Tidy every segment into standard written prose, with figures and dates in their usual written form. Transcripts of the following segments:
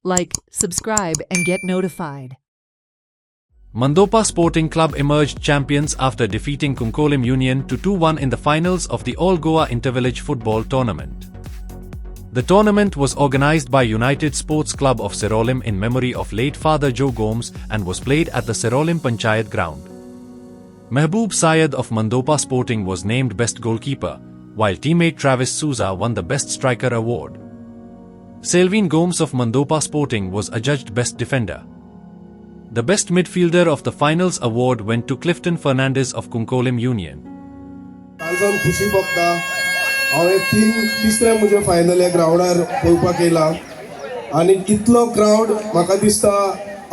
Like, subscribe, and get notified. Mandoppa Sporting Club emerged champions after defeating Kunkolim Union to 2-1 in the finals of the All Goa Intervillage Football Tournament. The tournament was organized by United Sports Club of Sirolim in memory of late Father Joe Gomes and was played at the Sirolim Panchayat ground. Mehboob Syed of Mandoppa Sporting was named Best Goalkeeper, while teammate Travis Souza won the Best Striker award. Selvin Gomes of Mandoppa Sporting was adjudged Best Defender. The Best Midfielder of the Finals award went to Clifton Fernandez of Kunkolim Union. कालसान खुशी बघता हांवें तिसरे म्हजे final ह्या ग्राउंडार पळोवपाक येयला आनी इतलो crowd म्हाका दिसता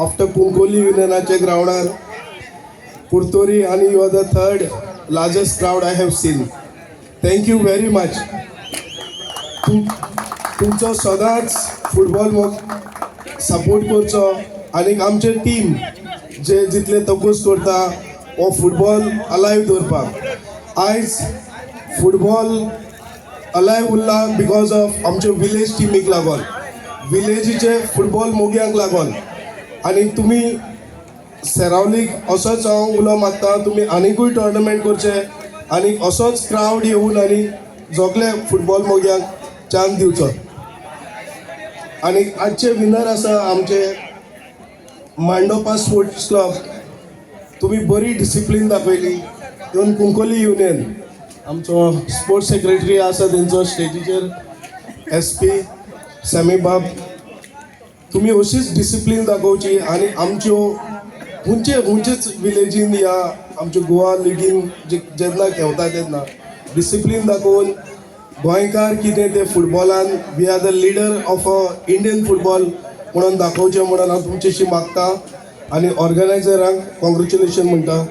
आफ्टर कुंकोली युनियनाच्या ग्राउंडार पुर्तोरी आनी you are the third largest crowd I have seen. Thank you very much. तुमचो सदांच फुटबॉल सपोर्ट करचो आनी आमचे टीम जे जितले तोकूस करता हो फुटबॉल अलायव दवरपाक. आयज फुटबॉल अलायव उरला बिकॉज ऑफ आमचे विलेज टिमीक लागून, विलेजीचे फुटबॉल मोग्यांक लागून. आनी तुमी सेरावलीक असोच हांव उलो मागता, तुमी आनीकूय टोर्नामेंट करचे आनी असोच क्राउड येवन आनी सगळे फुटबॉल मोग्यांक चान्स दिवचो. आनी आजचे विनर आसा आमचे मांडोपा स्पोर्ट्स क्लब. तुम्ही बरी डिसिप्लीन दाखयली. इवन कुंकोली युनियन आमचो स्पोर्ट्स सेक्रेटरी आसा तेंचो स्टेजीचेर SP समी बाब, तुम्ही अशीच डिसिप्लीन दाखोवची आनी आमच्यो खंयचेच विलेजीन या आमच्या गोवा लिगीन जेन्ना खेळटा तेन्ना डिसिप्लीन दाखोवन गोंयकार कितें ते फुटबॉलान we are the leader of a Indian football म्हणून दाखोवचें म्हणून हांव तुमचेशी मागता आनी ऑर्गनायझरांक कॉंग्रॅच्युलेशन म्हणटा.